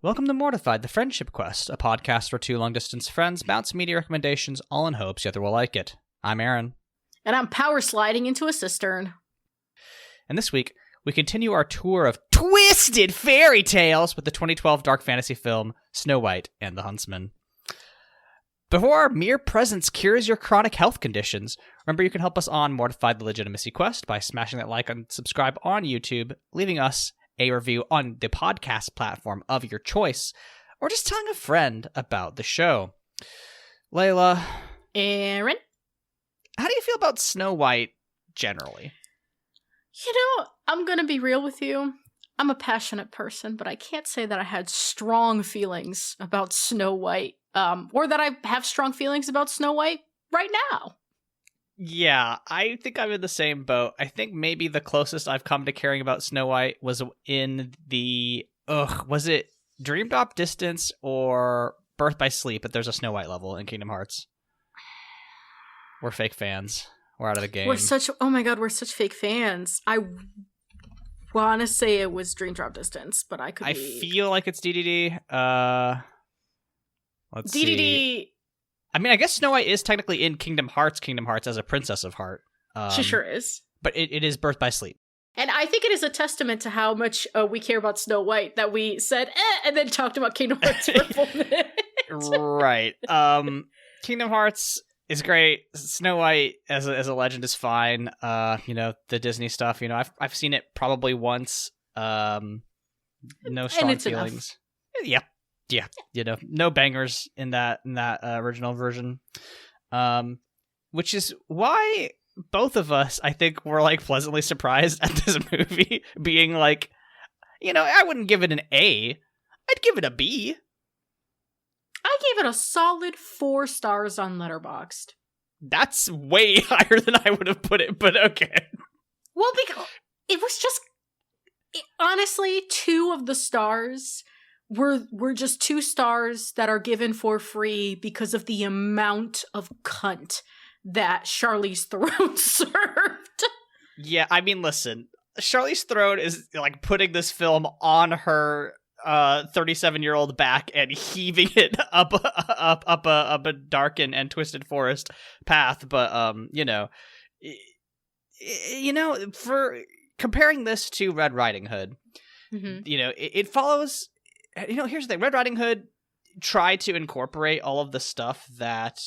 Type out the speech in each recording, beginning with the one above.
Welcome to Mortified, the Friendship Quest, a podcast where two long-distance friends bounce media recommendations all in hopes the other will like it. I'm Aaron. And I'm power sliding into a cistern. And this week, we continue our tour of twisted fairy tales with the 2012 dark fantasy film Snow White and the Huntsman. Before our mere presence cures your chronic health conditions, remember you can help us on Mortified the Legitimacy Quest by smashing that like and subscribe on YouTube, leaving us a review on the podcast platform of your choice, or just telling a friend about the show. Leyla. Aaron? How do you feel about Snow White generally? You know, I'm gonna be real with you. I'm a passionate person, but I can't say that I had strong feelings about Snow White, or that I have strong feelings about Snow White right now. Yeah, I think I'm in the same boat. I think maybe the closest I've come to caring about Snow White was in the, was it Dream Drop Distance or Birth by Sleep? But there's a Snow White level in Kingdom Hearts. We're fake fans. We're out of the game. We're such fake fans. I want to say it was Dream Drop Distance, but I feel like it's DDD. Let's DDD. see. I mean, I guess Snow White is technically in Kingdom Hearts as a Princess of Heart. She sure is. But it is Birth by Sleep. And I think it is a testament to how much we care about Snow White that we said, and then talked about Kingdom Hearts for a full minute. Right. Kingdom Hearts is great. Snow White as a legend is fine. The Disney stuff, I've seen it probably once. No strong feelings. Enough. Yeah, no bangers in that original version, which is why both of us, I think, were like pleasantly surprised at this movie being like, I wouldn't give it an A, I'd give it a B. I gave it a solid 4 stars on Letterboxd. That's way higher than I would have put it, but okay. Well, because it was just honestly 2 of the stars were just 2 stars that are given for free because of the amount of cunt that Charlize Theron served. Yeah, I mean, listen, Charlize Theron is like putting this film on her 37-year-old back and heaving it up a dark and twisted forest path. But for comparing this to Red Riding Hood, it follows. Here's the thing. Red Riding Hood tried to incorporate all of the stuff that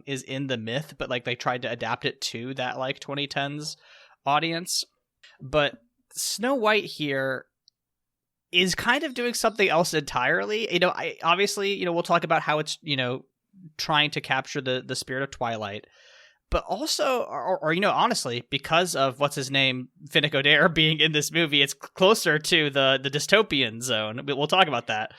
is in the myth, but like they tried to adapt it to that like 2010s audience. But Snow White here is kind of doing something else entirely. Obviously, we'll talk about how it's, trying to capture the spirit of Twilight. But also, or honestly, because of what's his name, Finnick Odair being in this movie, it's closer to the dystopian zone. We'll talk about that.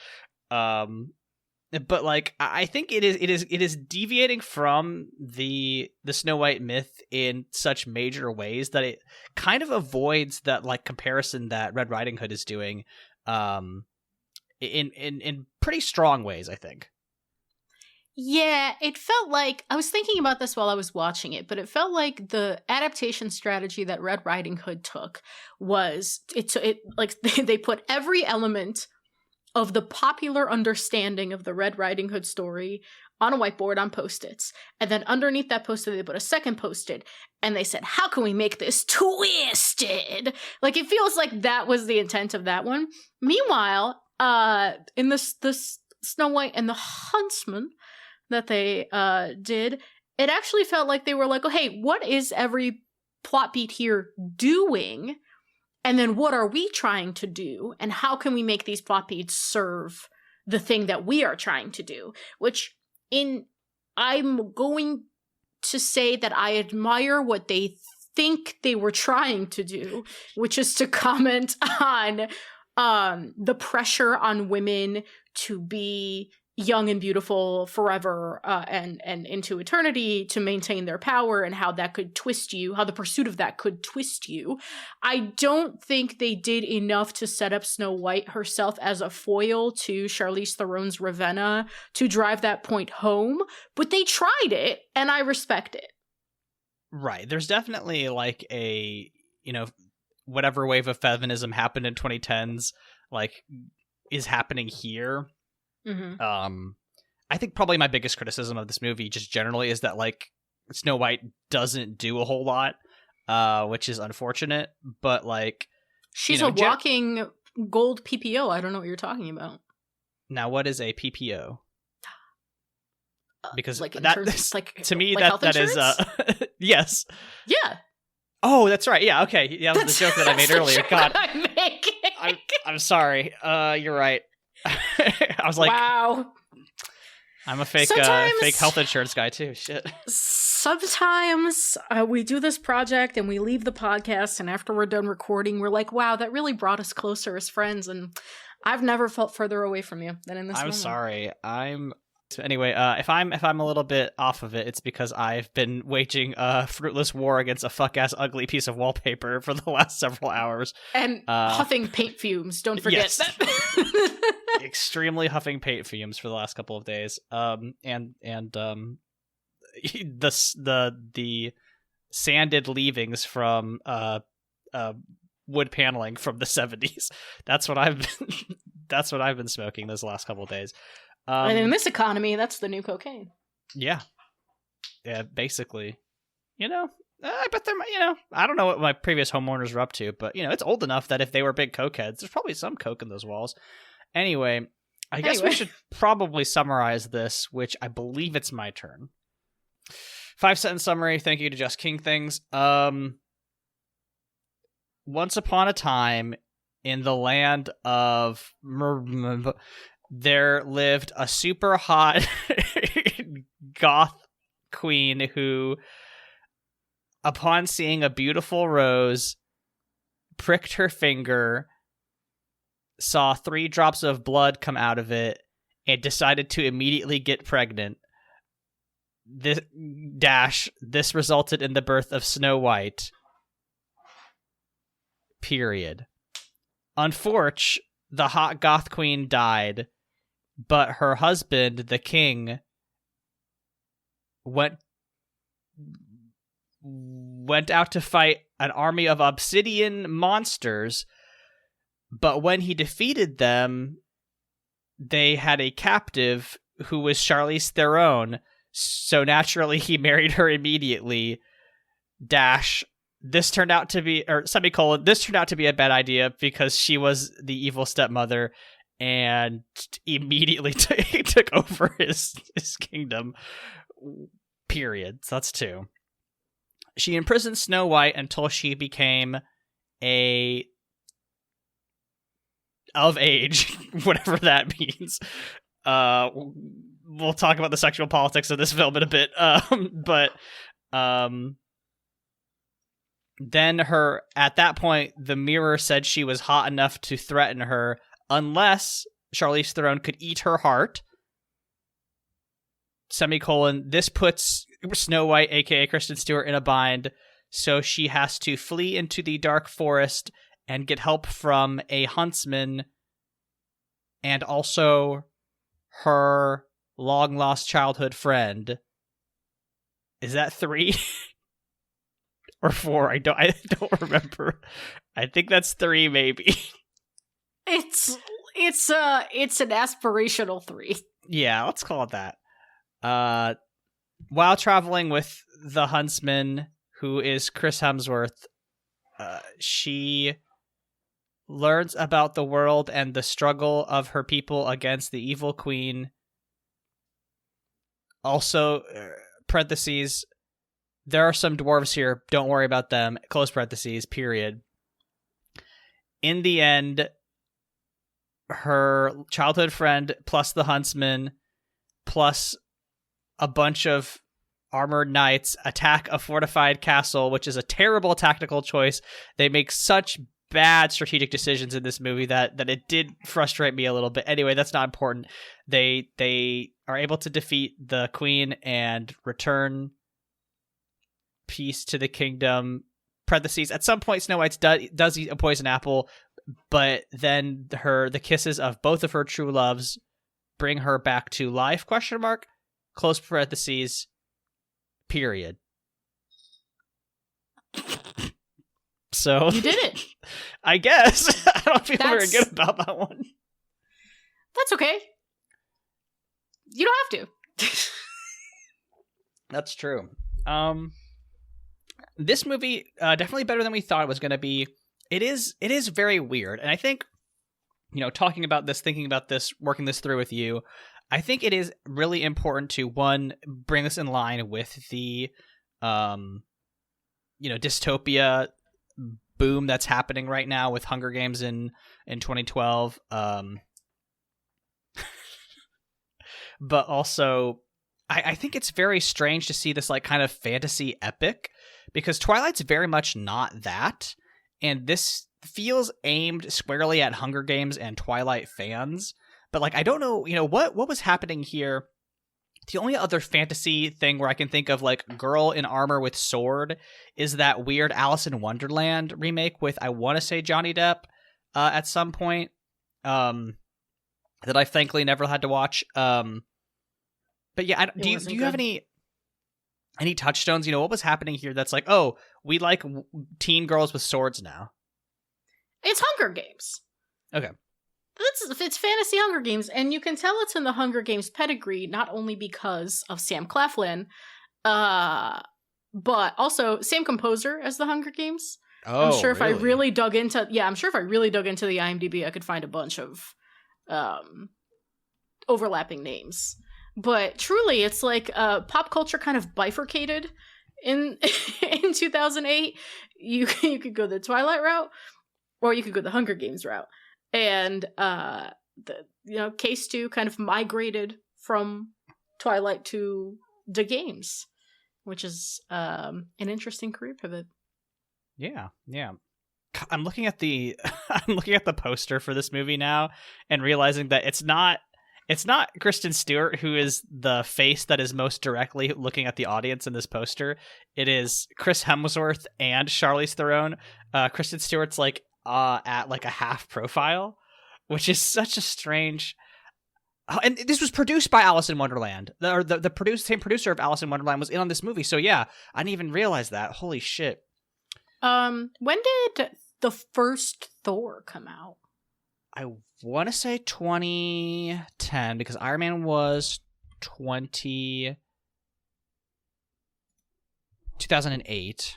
But like, I think it is deviating from the Snow White myth in such major ways that it kind of avoids that like comparison that Red Riding Hood is doing, in pretty strong ways, I think. Yeah, it felt like, I was thinking about this while I was watching it, but it felt like the adaptation strategy that Red Riding Hood took was, they put every element of the popular understanding of the Red Riding Hood story on a whiteboard on Post-its, and then underneath that Post-it they put a second Post-it, and they said, how can we make this twisted? Like, it feels like that was the intent of that one. Meanwhile, in this Snow White and the Huntsman that they did, it actually felt like they were like, oh, hey, what is every plot beat here doing? And then what are we trying to do? And how can we make these plot beats serve the thing that we are trying to do? Which, I'm going to say that I admire what they think they were trying to do, which is to comment on the pressure on women to be young and beautiful forever and into eternity to maintain their power, and how that could twist you, how the pursuit of that could twist you. I don't think they did enough to set up Snow White herself as a foil to Charlize Theron's Ravenna to drive that point home, but they tried it, and I respect it. Right. There's definitely like a, whatever wave of feminism happened in 2010s, like is happening here. Mm-hmm. I think probably my biggest criticism of this movie just generally is that like Snow White doesn't do a whole lot, which is unfortunate, but like she's a walking gold PPO. I don't know what you're talking about. Now, what is a PPO? Because like that like to me like that is yes. Yeah. Oh, that's right. Yeah, okay. Yeah, that was the joke that I made earlier. God, I'm sorry. You're right. I was like, wow. I'm a fake health insurance guy too. Shit. Sometimes we do this project and we leave the podcast, and after we're done recording, we're like, wow, that really brought us closer as friends, and I've never felt further away from you than in this moment. I'm sorry. Anyway, if I'm a little bit off of it, it's because I've been waging a fruitless war against a fuck-ass ugly piece of wallpaper for the last several hours. And huffing paint fumes, don't forget that. Extremely huffing paint fumes for the last couple of days. The sanded leavings from wood paneling from the 70s. That's what I've been smoking this last couple of days. And in this economy, that's the new cocaine. Yeah, basically. I bet they're, I don't know what my previous homeowners were up to, but, it's old enough that if they were big cokeheads, there's probably some coke in those walls. Anyway, I guess we should probably summarize this, which I believe it's my turn. 5-sentence summary, thank you to Just King Things. Once upon a time, in the land of... there lived a super hot goth queen who, upon seeing a beautiful rose, pricked her finger, saw 3 drops of blood come out of it, and decided to immediately get pregnant. This resulted in the birth of Snow White. Period. Unfortunately, the hot goth queen died, but her husband, the king, went out to fight an army of obsidian monsters, but when he defeated them, they had a captive who was Charlize Theron, so naturally he married her immediately. This turned out to be, this turned out to be a bad idea because she was the evil stepmother and immediately took over his kingdom. Period. So that's 2. She imprisoned Snow White until she became of age, whatever that means. We'll talk about the sexual politics of this film in a bit. Then at that point, the mirror said she was hot enough to threaten her unless Charlize Theron could eat her heart. This puts Snow White, aka Kristen Stewart, in a bind, so she has to flee into the dark forest and get help from a huntsman and also her long-lost childhood friend. Is that 3? Or 4? I don't remember. I think that's 3, maybe. It's an aspirational 3. Yeah, let's call it that. While traveling with the Huntsman, who is Chris Hemsworth, she learns about the world and the struggle of her people against the evil queen. Also, parentheses, there are some dwarves here, don't worry about them, close parentheses, period. In the end, her childhood friend plus the Huntsman plus a bunch of armored knights attack a fortified castle, which is a terrible tactical choice. They make such bad strategic decisions in this movie that it did frustrate me a little bit. Anyway, that's not important. They are able to defeat the queen and return peace to the kingdom. Parentheses, at some point Snow White does eat a poison apple, but then the kisses of both of her true loves bring her back to life, ? Close parentheses, period. So you did it. I guess. I don't feel very good about that one. That's okay. You don't have to. That's true. This movie, definitely better than we thought it was going to be. It is very weird. And I think, talking about this, thinking about this, working this through with you, I think it is really important to, one, bring this in line with the, dystopia boom that's happening right now with Hunger Games in 2012. But also, I think it's very strange to see this like kind of fantasy epic, because Twilight's very much not that, and this feels aimed squarely at Hunger Games and Twilight fans. But like, I don't know, what was happening here. The only other fantasy thing where I can think of like girl in armor with sword is that weird Alice in Wonderland remake with, I want to say, Johnny Depp at some point, that I thankfully never had to watch. But yeah, do you have any touchstones? What was happening here that's like, oh, we like teen girls with swords now? It's Hunger Games. Okay. It's fantasy Hunger Games, and you can tell it's in the Hunger Games pedigree not only because of Sam Claflin, but also same composer as the Hunger Games. Oh, I'm sure if really? I really dug into the IMDb, I could find a bunch of overlapping names. But truly, it's like pop culture kind of bifurcated in 2008. You could go the Twilight route, or you could go the Hunger Games route. And Case 2 kind of migrated from Twilight to the games, which is an interesting career pivot. Yeah. I'm looking at the poster for this movie now and realizing that it's not Kristen Stewart who is the face that is most directly looking at the audience in this poster. It is Chris Hemsworth and Charlize Theron. Kristen Stewart's like at like a half profile, which is such a strange. And this was produced by Alice in Wonderland. The same producer of Alice in Wonderland was in on this movie. So yeah, I didn't even realize that. Holy shit. When did the first Thor come out? I want to say 2010 because Iron Man was 2008.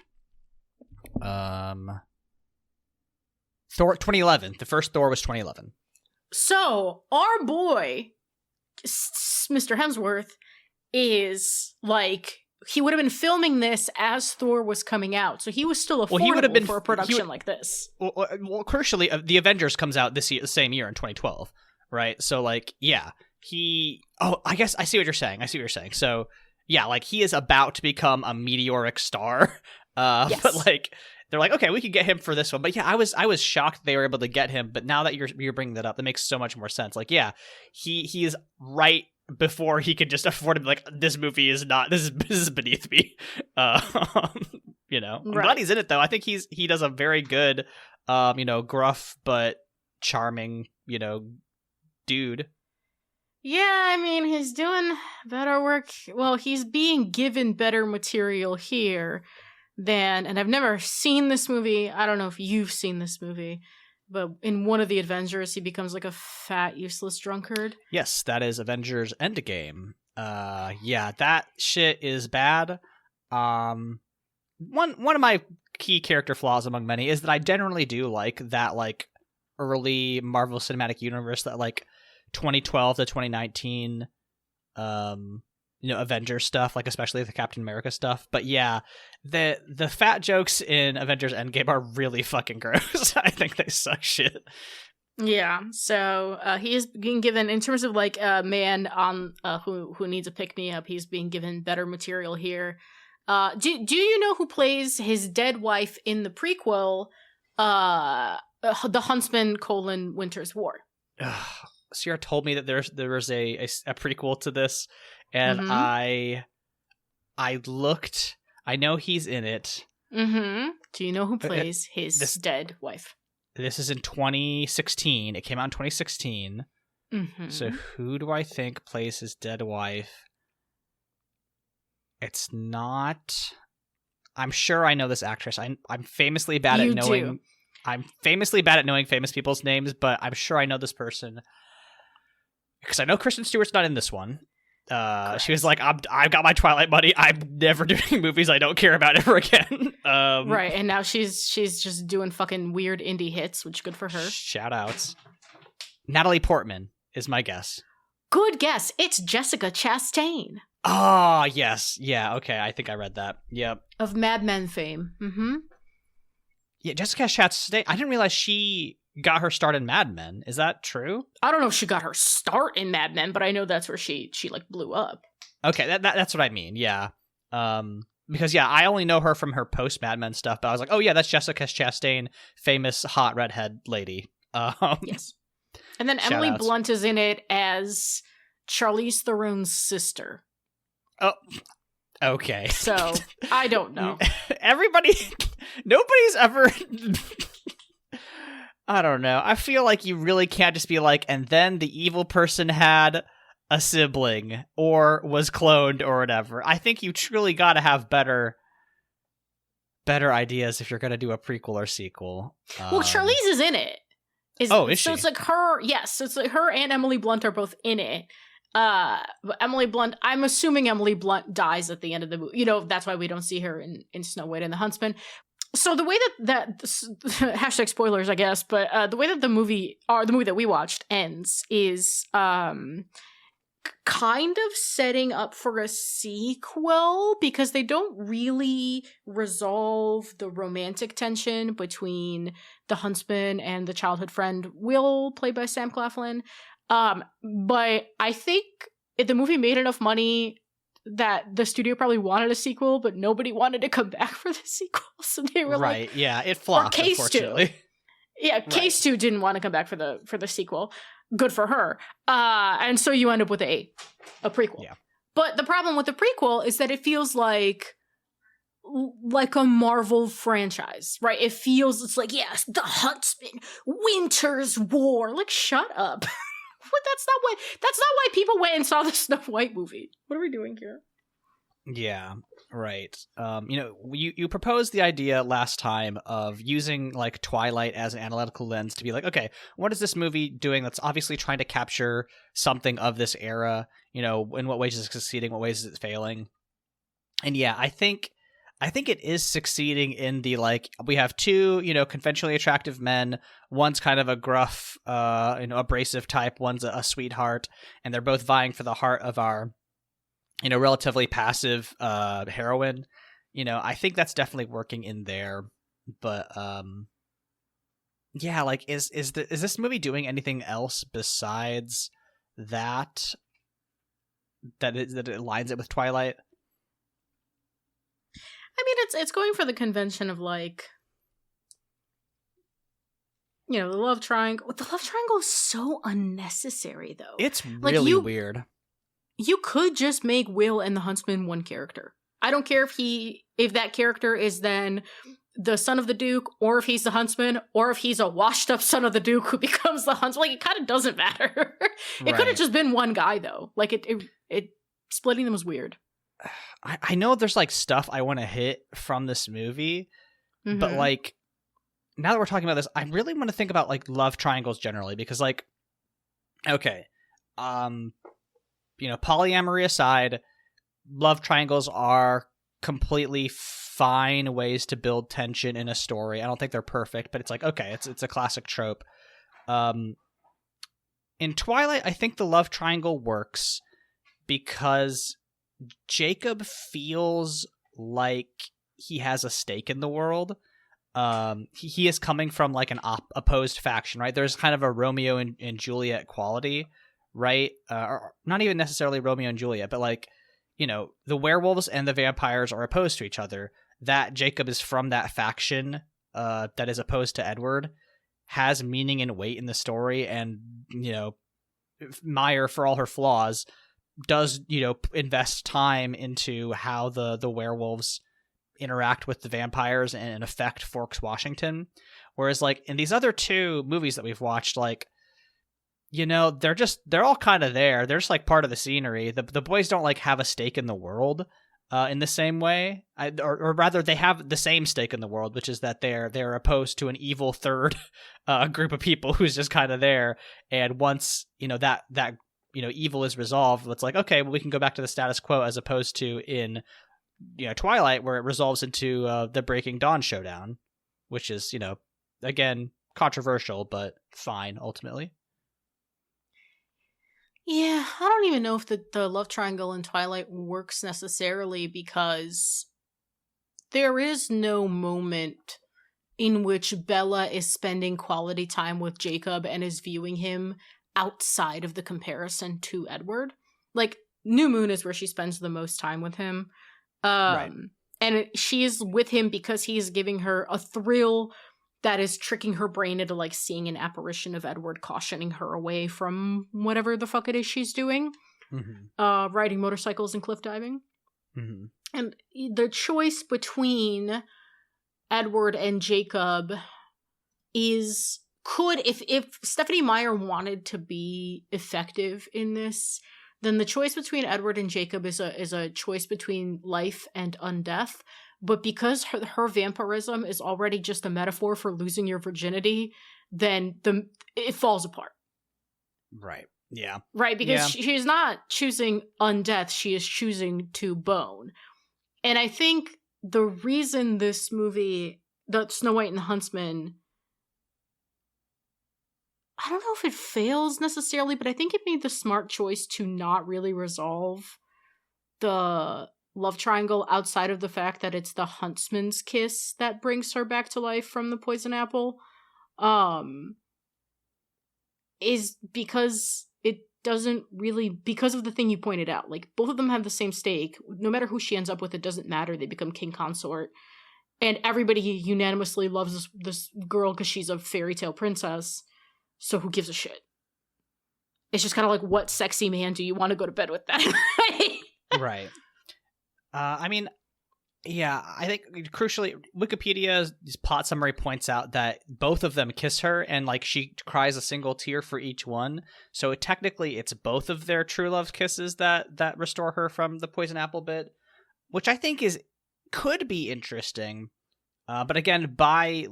Thor 2011. The first Thor was 2011. So our boy, Mr. Hemsworth, is like, he would have been filming this as Thor was coming out, so he was still affordable for a production like this. Well, crucially, The Avengers comes out the same year in 2012, right? So like, yeah, I guess I see what you're saying. So yeah, like he is about to become a meteoric star. Yes. But like, they're like, okay, we could get him for this one. But yeah, I was shocked they were able to get him. But now that you're bringing that up, that makes so much more sense. Like, yeah, he is right before he could just afford him. Like, this movie is not. This is beneath me. I'm glad he's in it though. I think he does a very good, gruff but charming, dude. Yeah, I mean, he's doing better work. Well, he's being given better material here. And I've never seen this movie. I don't know if you've seen this movie, but in one of the Avengers, he becomes like a fat, useless drunkard. Yes, that is Avengers Endgame. Yeah, that shit is bad. One of my key character flaws among many is that I generally do like that like early Marvel Cinematic Universe, that like 2012 to 2019 Avengers stuff, like especially the Captain America stuff. But yeah, the fat jokes in Avengers Endgame are really fucking gross. I think they suck shit. Yeah, so he is being given, in terms of like a man on who needs a pick-me-up, he's being given better material here. Do you know who plays his dead wife in the prequel, The Huntsman: Winter's War? Sierra told me that there was a prequel to this, and I looked. I know he's in it. Mm-hmm. Do you know who plays his dead wife? This is in 2016. It came out in 2016. Mm-hmm. So who do I think plays his dead wife? It's not. I'm sure I know this actress. I'm famously bad at knowing. Do. I'm famously bad at knowing famous people's names, but I'm sure I know this person. because I know Kristen Stewart's not in this one. She was like, I've got my Twilight money. I'm never doing movies I don't care about ever again. Right, and now she's just doing fucking weird indie hits, which good for her. Shout outs. Natalie Portman is my guess. Good guess. It's Jessica Chastain. Oh, yes. Yeah, okay. I think I read that. Yep. Of Mad Men fame. Mm-hmm. Yeah, Jessica Chastain. I didn't realize she got her start in Mad Men. Is that true? I don't know if she got her start in Mad Men, but I know that's where she like blew up. Okay, that's what I mean. Yeah. Because yeah, I only know her from her post Mad Men stuff, but I was like, oh yeah, that's Jessica Chastain, famous hot redhead lady. Yes. And then Emily Blunt is in it as Charlize Theron's sister. Oh, okay. So I don't know. Nobody's ever. I don't know. I feel like you really can't just be like, and then the evil person had a sibling or was cloned or whatever. I think you truly got to have better ideas if you're going to do a prequel or sequel. Well, Charlize is in it. Is so she? It's like her. Yes, it's like her and Emily Blunt are both in it. But Emily Blunt, I'm assuming Emily Blunt dies at the end of the movie. That's why we don't see her in Snow White and the Huntsman. So the way that hashtag spoilers, I guess, but the way that the movie that we watched ends is kind of setting up for a sequel, because they don't really resolve the romantic tension between the Huntsman and the childhood friend Will, played by Sam Claflin. But I think the movie made enough money that the studio probably wanted a sequel, but nobody wanted to come back for the sequel, so they were right. Yeah, it flopped. Unfortunately. Yeah, Case 2 didn't want to come back for the sequel. Good for her. And so you end up with a prequel. Yeah. But the problem with the prequel is that it feels like a Marvel franchise, right? It's like, yes, the Huntsman, Winter's War. Like, shut up. That's not why people went and saw the Snow White movie. What are we doing here? Yeah, right. You proposed the idea last time of using like Twilight as an analytical lens to be like, okay, what is this movie doing that's obviously trying to capture something of this era? In what ways is it succeeding? What ways is it failing? And yeah, I think it is succeeding in the, like, we have two, conventionally attractive men. One's kind of a gruff, abrasive type. One's a sweetheart, and they're both vying for the heart of our, relatively passive heroine. I think that's definitely working in there. But yeah, like, is this movie doing anything else besides that it aligns it with Twilight? I mean, it's going for the convention of, like, the love triangle. The love triangle is so unnecessary, though. It's really weird. You could just make Will and the Huntsman one character. I don't care if that character is then the son of the Duke, or if he's the Huntsman, or if he's a washed up son of the Duke who becomes the Huntsman. Like, it kind of doesn't matter. It could have just been one guy, though. Like, it splitting them was weird. I know there's like stuff I want to hit from this movie, but like, now that we're talking about this, I really want to think about like love triangles generally, because like, okay, polyamory aside, love triangles are completely fine ways to build tension in a story. I don't think they're perfect, but it's like, okay, it's a classic trope. In Twilight, I think the love triangle works because Jacob feels like he has a stake in the world. He is coming from like an opposed faction, right? There's kind of a Romeo and Juliet quality, right? Or not even necessarily Romeo and Juliet, but like, the werewolves and the vampires are opposed to each other. That Jacob is from that faction that is opposed to Edward has meaning and weight in the story, and Meyer, for all her flaws, does invest time into how the werewolves interact with the vampires and affect Forks, Washington. Whereas like in these other two movies that we've watched, like, they're all kind of there. They're just like part of the scenery. The boys don't like have a stake in the world in the same way, or rather they have the same stake in the world, which is that they're opposed to an evil third group of people who's just kind of there. And once that evil is resolved, it's like, okay, well, we can go back to the status quo, as opposed to in Twilight, where it resolves into the Breaking Dawn showdown, which is, again, controversial, but fine ultimately. Yeah, I don't even know if the love triangle in Twilight works necessarily, because there is no moment in which Bella is spending quality time with Jacob and is viewing him outside of the comparison to Edward. Like, New Moon is where she spends the most time with him. Right. And she's with him because he's giving her a thrill that is tricking her brain into, like, seeing an apparition of Edward cautioning her away from whatever the fuck it is she's doing. Mm-hmm. Riding motorcycles and cliff diving. Mm-hmm. And the choice between Edward and Jacob if Stephenie Meyer wanted to be effective in this, then the choice between Edward and Jacob is a choice between life and undeath. But because her vampirism is already just a metaphor for losing your virginity, then it falls apart. Right. Yeah. Right, because she's not choosing undeath, she is choosing to bone. And I think the reason this movie, the Snow White and the Huntsman, I don't know if it fails necessarily, but I think it made the smart choice to not really resolve the love triangle outside of the fact that it's the huntsman's kiss that brings her back to life from the poison apple, is because it doesn't really, because of the thing you pointed out, like, both of them have the same stake. No matter who she ends up with, it doesn't matter. They become king consort. And everybody unanimously loves this girl because she's a fairy tale princess. So who gives a shit? It's just kind of like, what sexy man do you want to go to bed with that night? Right. I mean, yeah, I think crucially, Wikipedia's plot summary points out that both of them kiss her, and like she cries a single tear for each one. So technically, it's both of their true love kisses that restore her from the poison apple bit, which I think could be interesting. But again, by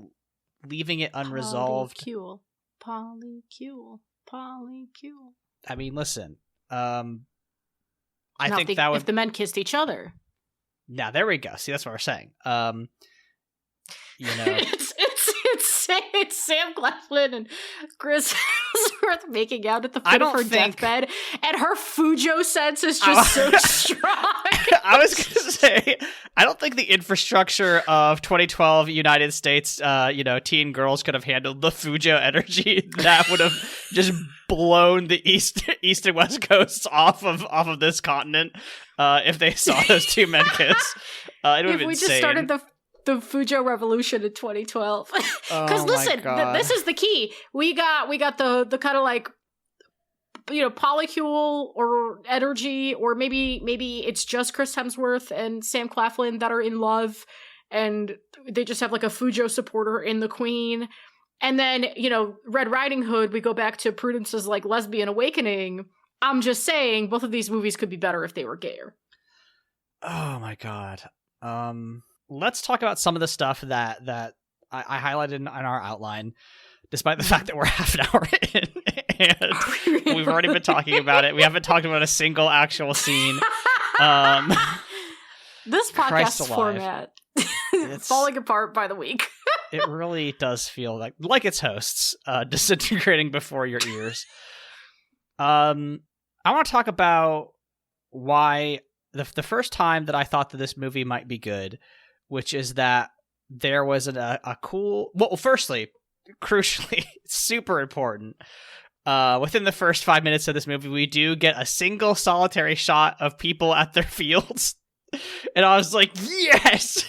leaving it unresolved, polycule. I mean, listen, I think that would, if the men kissed each other. Now there we go. See, that's what we're saying. It's Sam Claflin and Chris Hemsworth making out at the foot of her deathbed, and her Fujo sense is just so strong. I was going to say, I don't think the infrastructure of 2012 United States, teen girls could have handled the Fujo energy that would have just blown the east and west coasts off of this continent if they saw those two men kiss. It would have been insane. We just started the Fujo revolution in 2012. Because listen, this is the key. We got the kind of like, polycule or energy, or maybe it's just Chris Hemsworth and Sam Claflin that are in love, and they just have like a Fujo supporter in the Queen. And then, Red Riding Hood, we go back to Prudence's like lesbian awakening. I'm just saying, both of these movies could be better if they were gayer. Oh my god. Let's talk about some of the stuff that I highlighted in our outline, despite the fact that we're half an hour in, and we've already been talking about it. We haven't talked about a single actual scene. This podcast format it's falling apart by the week. It really does feel like its hosts disintegrating before your ears. I want to talk about why the first time that I thought that this movie might be good, which is that there was a cool... Well, firstly, crucially, super important, within the first 5 minutes of this movie, we do get a single solitary shot of people at their fields. And I was like, yes!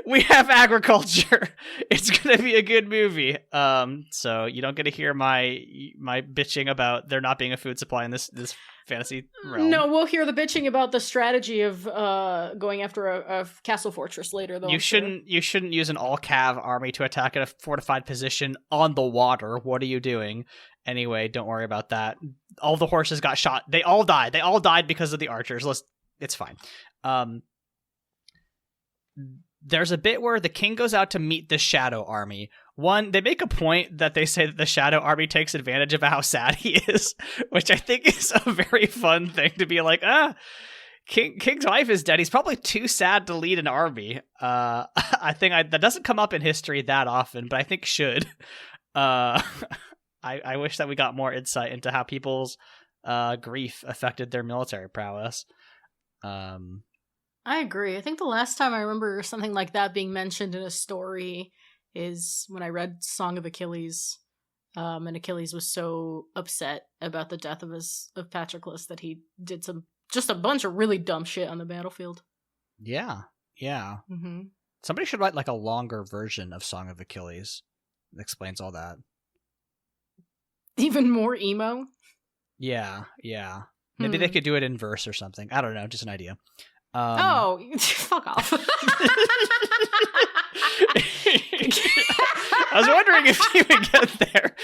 We have agriculture! It's gonna be a good movie. So you don't get to hear my bitching about there not being a food supply in this fantasy realm. No, we'll hear the bitching about the strategy of going after a castle fortress later, though. You shouldn't use an all-cav army to attack at a fortified position on the water. What are you doing? Anyway, don't worry about that. All the horses got shot. They all died. They all died because of the archers. It's fine. There's a bit where the king goes out to meet the shadow army, One, they make a point that they say that the Shadow Army takes advantage of how sad he is, which I think is a very fun thing to be like, King's wife is dead. He's probably too sad to lead an army. I think that doesn't come up in history that often, but I think should. I wish that we got more insight into how people's grief affected their military prowess. I agree. I think the last time I remember something like that being mentioned in a story is when I read Song of Achilles. And Achilles was so upset about the death of Patroclus that he did just a bunch of really dumb shit on the battlefield. Yeah. Mm-hmm. Somebody should write like a longer version of Song of Achilles that explains all that. Even more emo? Yeah. Maybe they could do it in verse or something. I don't know, just an idea. Fuck off. I was wondering if you would get there.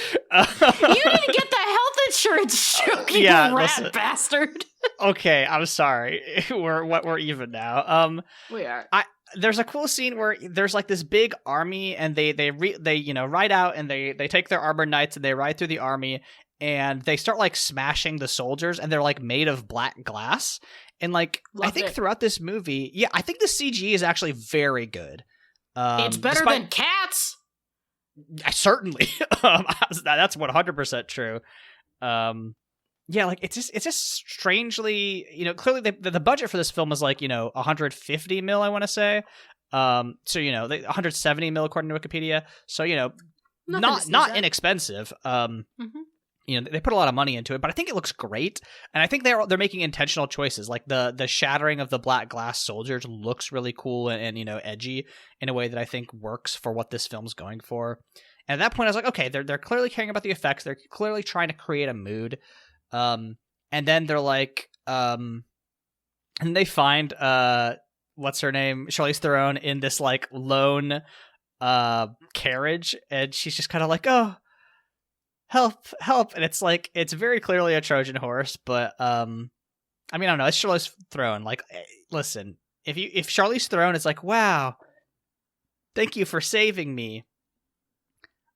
You need to get the health insurance joke, you rat bastard. Okay, I'm sorry. We're even now. We are. There's a cool scene where there's like this big army, and they ride out, and they take their armored knights and they ride through the army, and they start like smashing the soldiers, and they're like made of black glass. And like I think throughout this movie, I think the CG is actually very good. It's better than Cats. Certainly, that's 100% true. Like it's just strangely, clearly the budget for this film is like 150 mil, I want to say. So 170 mil according to Wikipedia. So not inexpensive. They put a lot of money into it, but I think it looks great, and I think they're making intentional choices. Like the shattering of the black glass soldiers looks really cool and edgy in a way that I think works for what this film's going for. And at that point, I was like, okay, they're clearly caring about the effects. They're clearly trying to create a mood. And then they're like, and they find what's her name, Charlize Theron, in this like lone carriage, and she's just kind of like, oh, help, and it's like, it's very clearly a Trojan horse, but I don't know, it's Charlize Theron. Like, listen, if Charlize Theron is like, wow, thank you for saving me,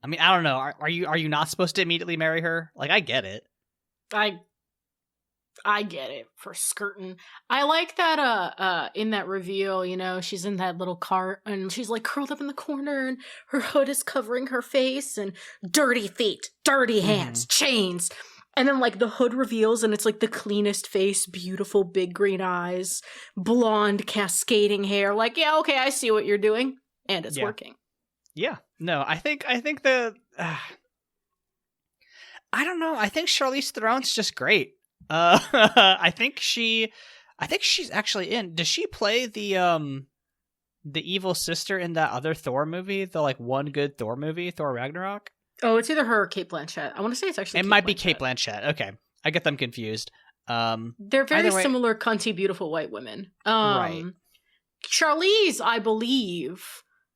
I don't know, are you not supposed to immediately marry her? Like, I get it. I get it for skirting. I like that in that reveal, she's in that little cart and she's like curled up in the corner and her hood is covering her face and dirty feet, dirty hands, chains. And then like the hood reveals and it's like the cleanest face, beautiful big green eyes, blonde cascading hair. Like, yeah, okay, I see what you're doing. And it's working. Yeah. No, I think the I don't know. I think Charlize Theron's just great. I think she's actually in. Does she play the evil sister in that other Thor movie? The like one good Thor movie, Thor Ragnarok? Oh, it's either her or Cate Blanchett. I want to say it's actually. It might be Cate Blanchett. Okay, I get them confused. They're very similar, cunty, beautiful white women. Right. Charlize, I believe,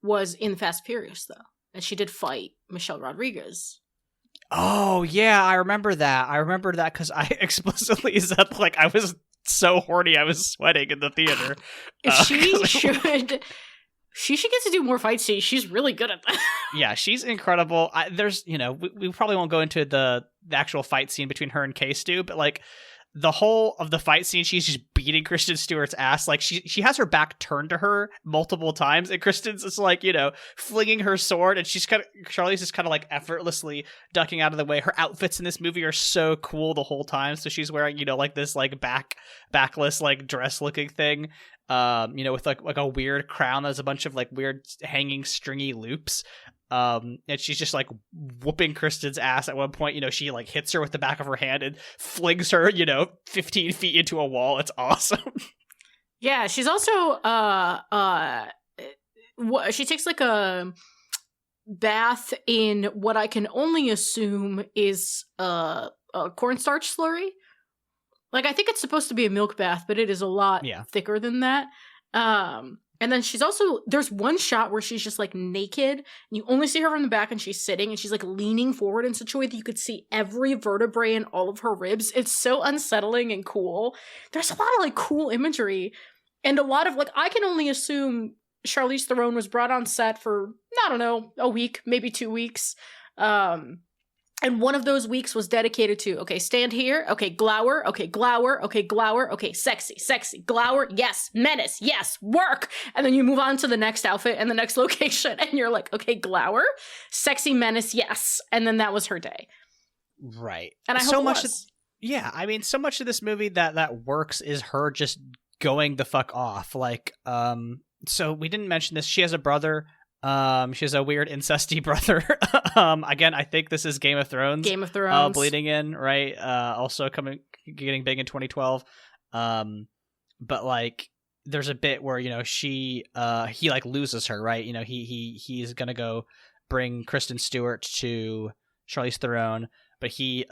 was in Fast Furious though, and she did fight Michelle Rodriguez. Oh, yeah, I remember that. Because I explicitly said, like, I was so horny I was sweating in the theater. She should get to do more fight scenes. She's really good at that. Yeah, she's incredible. There's, we probably won't go into the actual fight scene between her and K-Stu, but, like, the whole of the fight scene, she's just beating Kristen Stewart's ass. Like, she has her back turned to her multiple times, and Kristen's just like, flinging her sword, and Charlize is kind of like effortlessly ducking out of the way. Her outfits in this movie are so cool the whole time. So she's wearing, like this like backless like dress looking thing, with like a weird crown that's a bunch of like weird hanging stringy loops. And she's just like whooping Kristen's ass. At one point, she like hits her with the back of her hand and flings her, 15 feet into a wall. It's awesome. Yeah, she's also she takes like a bath in what I can only assume is a cornstarch slurry. Like, I think it's supposed to be a milk bath, but it is a lot thicker than that. And then there's one shot where she's just like naked and you only see her from the back and she's sitting and she's like leaning forward in such a way that you could see every vertebrae in all of her ribs. It's so unsettling and cool. There's a lot of like cool imagery and a lot of like, I can only assume Charlize Theron was brought on set for, I don't know, a week, maybe 2 weeks. And one of those weeks was dedicated to, okay, stand here, okay, glower, okay, glower, okay, glower, okay, sexy, glower, yes, menace, yes, work. And then you move on to the next outfit and the next location, and you're like, okay, glower, sexy, menace, yes. And then that was her day. Right. And I hope so it much was. Yeah, I mean, so much of this movie that works is her just going the fuck off. Like, so we didn't mention this. She has a brother. She has a weird incesty brother. Again, I think this is Game of Thrones. Bleeding in, right? Also getting big in 2012. But like, there's a bit where, you know, he like loses her, right? You know, he's gonna go bring Kristen Stewart to Charlize Theron, but he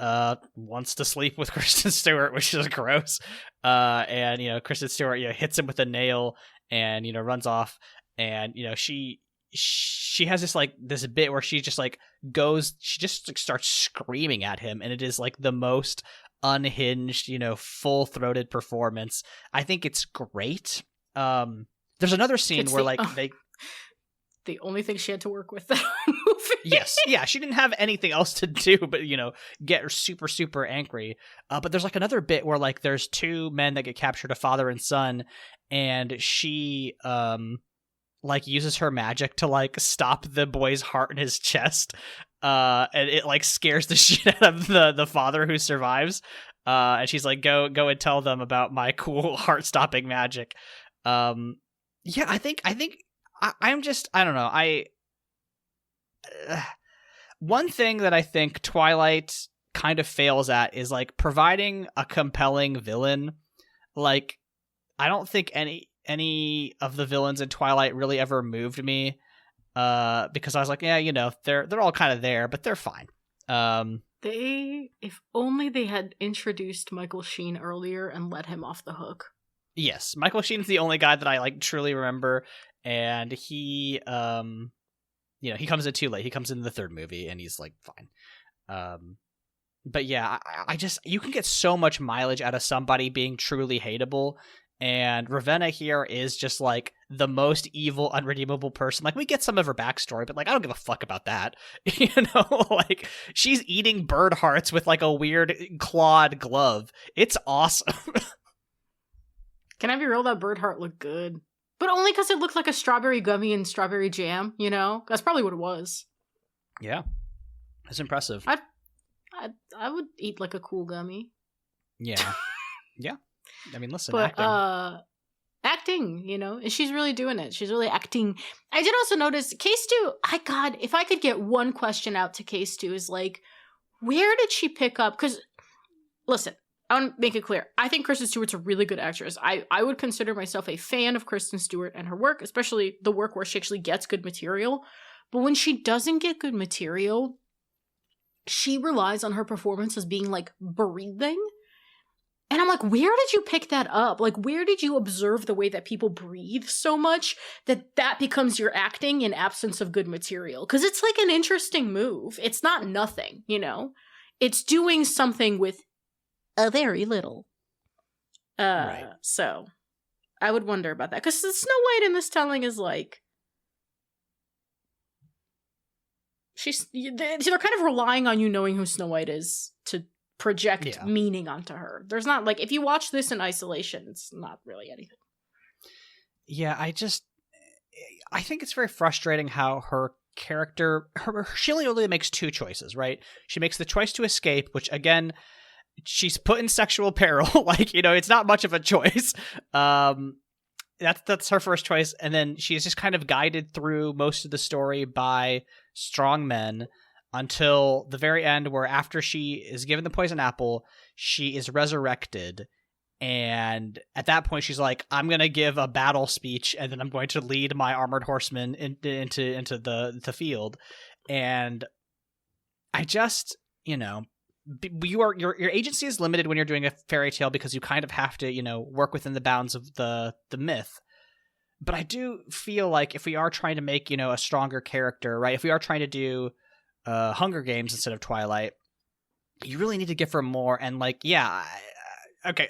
wants to sleep with Kristen Stewart, which is gross. And you know, Kristen Stewart, you know, hits him with a nail and, you know, runs off. And, you know, she has this bit where she just starts screaming at him, and it is like the most unhinged, you know, full-throated performance. I think it's great. There's another scene where the only thing she had to work with that movie. Yes, yeah, she didn't have anything else to do but, you know, get her super, super angry. But there's like another bit where like there's two men that get captured, a father and son, and she like uses her magic to like stop the boy's heart in his chest, and it like scares the shit out of the father who survives, and she's like, go and tell them about my cool heart stopping magic. Yeah, I think I'm just, I don't know, one thing that I think Twilight kind of fails at is like providing a compelling villain. Like, I don't think any of the villains in Twilight really ever moved me, because I was like, yeah, you know, they're all kind of there, but they're fine. If only they had introduced Michael Sheen earlier and let him off the hook. Yes, Michael Sheen's the only guy that I like truly remember, and he, you know, he comes in too late. He comes in the third movie, and he's like fine. But yeah, I just, you can get so much mileage out of somebody being truly hateable. And Ravenna here is just like the most evil, unredeemable person. Like, we get some of her backstory, but like, I don't give a fuck about that. You know, like, she's eating bird hearts with like a weird clawed glove. It's awesome. Can I be real? That bird heart looked good, but only because it looked like a strawberry gummy and strawberry jam. You know, that's probably what it was. Yeah, it's impressive. I would eat like a cool gummy. Yeah, yeah. I mean, listen, but acting, you know, and she's really doing it. She's really acting. I did also notice K-Stu. God, if I could get one question out to K-Stu is like, where did she pick up? Because listen, I want to make it clear. I think Kristen Stewart's a really good actress. I would consider myself a fan of Kristen Stewart and her work, especially the work where she actually gets good material. But when she doesn't get good material, she relies on her performance as being like breathing. And I'm like, where did you pick that up? Like, where did you observe the way that people breathe so much that becomes your acting in absence of good material? Because it's like an interesting move. It's not nothing, you know? It's doing something with a very little. Right. So I would wonder about that. Because Snow White in this telling is like, they're kind of relying on you knowing who Snow White is to project meaning onto her. There's not, like, if you watch this in isolation, it's not really anything. Yeah, I think it's very frustrating how her character, she only really makes two choices, right? She makes the choice to escape, which again, she's put in sexual peril. Like, you know, it's not much of a choice. That's her first choice, and then she's just kind of guided through most of the story by strong men until the very end, where after she is given the poison apple, she is resurrected, and at that point she's like, I'm gonna give a battle speech, and then I'm going to lead my armored horsemen into the field. And I just, you know, your agency is limited when you're doing a fairy tale, because you kind of have to, you know, work within the bounds of the myth. But I do feel like if we are trying to make, you know, a stronger character, right? If we are trying to do Hunger Games instead of Twilight, you really need to give her more. And like, yeah, okay,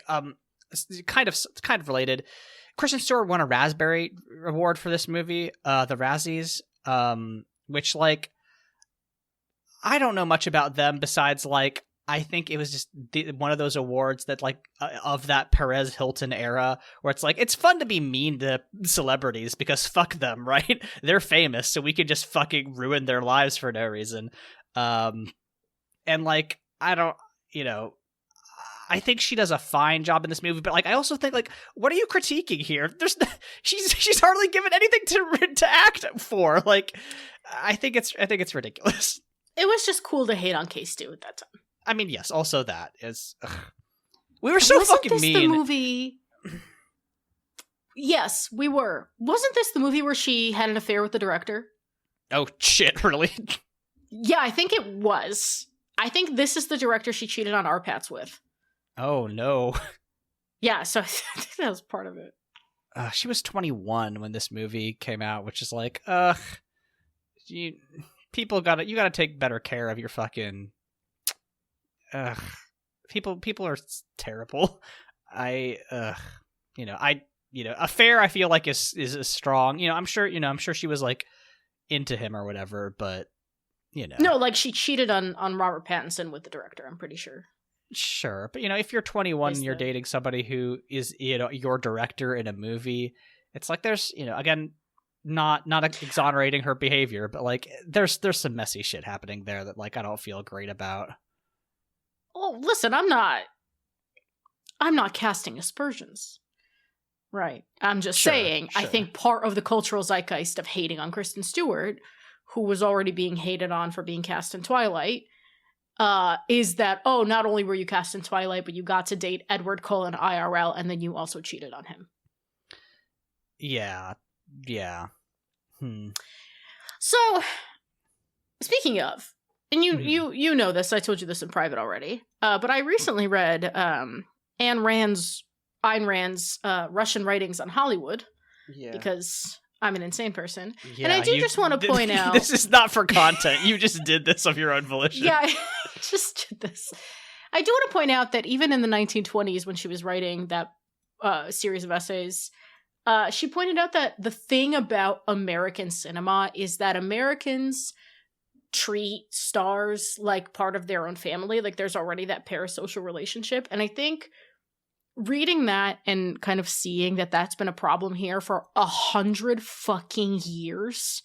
kind of related. Kristen Stewart won a Raspberry Award for this movie, the Razzies, which, like, I don't know much about them besides, like, I think it was just one of those awards that, like, of that Perez Hilton era, where it's like, it's fun to be mean to celebrities because fuck them, right? They're famous, so we could just fucking ruin their lives for no reason. And, like, I don't, I think she does a fine job in this movie, but, like, I also think, like, what are you critiquing here? She's hardly given anything to act for. Like, I think it's ridiculous. It was just cool to hate on K-Stu at that time. I mean, yes, also that is... We were so fucking mean. Wasn't this the movie... Yes, we were. Wasn't this the movie where she had an affair with the director? Oh, shit, really? Yeah, I think it was. I think this is the director she cheated on Arpats with. Oh, no. Yeah, so I think that was part of it. She was 21 when this movie came out, which is like, you gotta take better care of your fucking... people are terrible. Affair I feel like is strong. I'm sure she was like into him or whatever, but No, like she cheated on Robert Pattinson with the director, I'm pretty sure. Sure, but if you're 21 and you're dating somebody who is your director in a movie, it's like there's again not exonerating her behavior, but like there's some messy shit happening there that like I don't feel great about. Oh, listen, I'm not casting aspersions. Right. I'm just saying, sure. I think part of the cultural zeitgeist of hating on Kristen Stewart, who was already being hated on for being cast in Twilight, is that, not only were you cast in Twilight, but you got to date Edward Cullen IRL, and then you also cheated on him. Yeah. So, speaking of, and you know this, I told you this in private already, but I recently read Ayn Rand's Russian writings on Hollywood, because I'm an insane person. Yeah, and I just want to point out... This is not for content. You just did this of your own volition. Yeah, I just did this. I do want to point out that even in the 1920s, when she was writing that series of essays, she pointed out that the thing about American cinema is that Americans treat stars like part of their own family. Like, there's already that parasocial relationship. And I think reading that and kind of seeing that that's been a problem here for 100 fucking years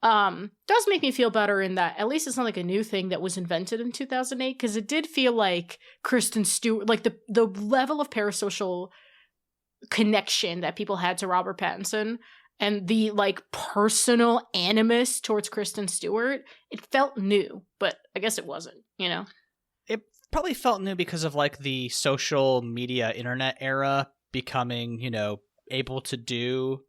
does make me feel better in that at least it's not like a new thing that was invented in 2008, because it did feel like Kristen Stewart, like the level of parasocial connection that people had to Robert Pattinson and the like personal animus towards Kristen Stewart, it felt new, but I guess it wasn't, It probably felt new because of like the social media internet era becoming, able to do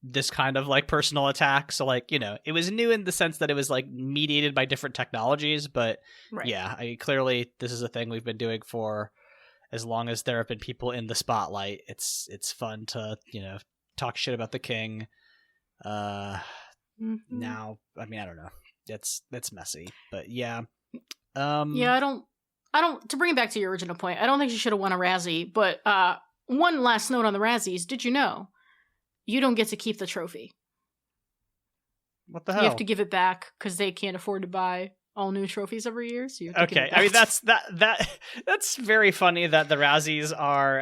this kind of like personal attack. So like, it was new in the sense that it was like mediated by different technologies, but right. Yeah, clearly this is a thing we've been doing for as long as there have been people in the spotlight. It's fun to, talk shit about the king. Now, I mean, I don't know. It's messy, but yeah. Yeah, I don't, to bring it back to your original point, I don't think she should have won a Razzie, but one last note on the Razzies. Did you know you don't get to keep the trophy? What the hell? You have to give it back because they can't afford to buy all new trophies every year. So you have to give it back. I mean, that's very funny that the Razzies are,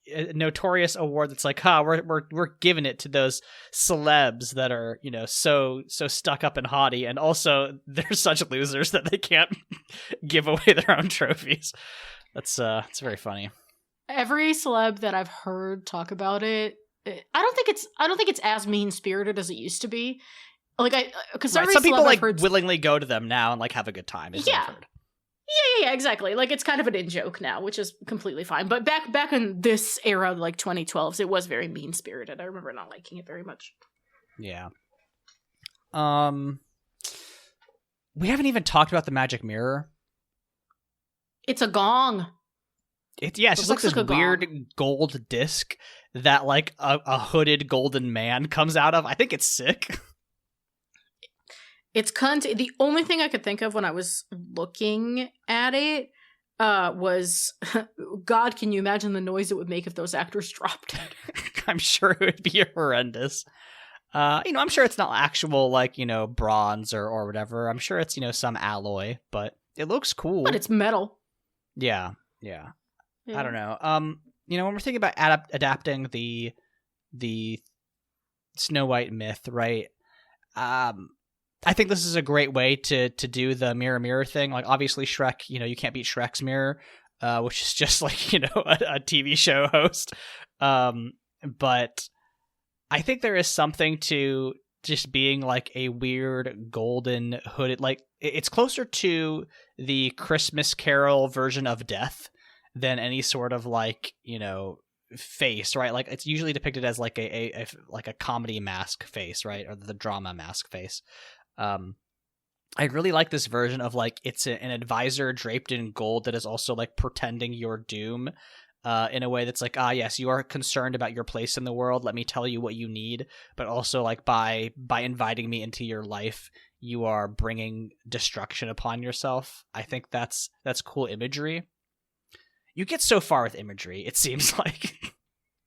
a notorious award that's like, we're giving it to those celebs that are, so stuck up and haughty, and also they're such losers that they can't give away their own trophies. It's very funny. Every celeb that I've heard talk about it, I don't think it's as mean-spirited as it used to be. Like, because some people like willingly go to them now and like have a good time. Yeah. Yeah, exactly. Like, it's kind of an in-joke now, which is completely fine. But back in this era, like 2012s, it was very mean-spirited. I remember not liking it very much. Yeah. We haven't even talked about the magic mirror. It's a gong. It just looks like this weird gold disc that like a hooded golden man comes out of. I think it's sick. It's the only thing I could think of when I was looking at it was, God, can you imagine the noise it would make if those actors dropped? I'm sure it would be horrendous. I'm sure it's not actual, like, bronze or whatever. I'm sure it's, some alloy, but it looks cool. But it's metal. Yeah. I don't know. When we're thinking about adapting the Snow White myth, right? I think this is a great way to do the mirror thing. Like, obviously Shrek, you can't beat Shrek's mirror, which is just like, a TV show host. But I think there is something to just being like a weird golden hooded, like it's closer to the Christmas Carol version of death than any sort of like, face, right? Like it's usually depicted as like a comedy mask face, right? Or the drama mask face. I really like this version of like it's an advisor draped in gold that is also like pretending you're doom, in a way that's like, yes, you are concerned about your place in the world. Let me tell you what you need, but also like by inviting me into your life, you are bringing destruction upon yourself. I think that's cool imagery. You get so far with imagery, it seems like.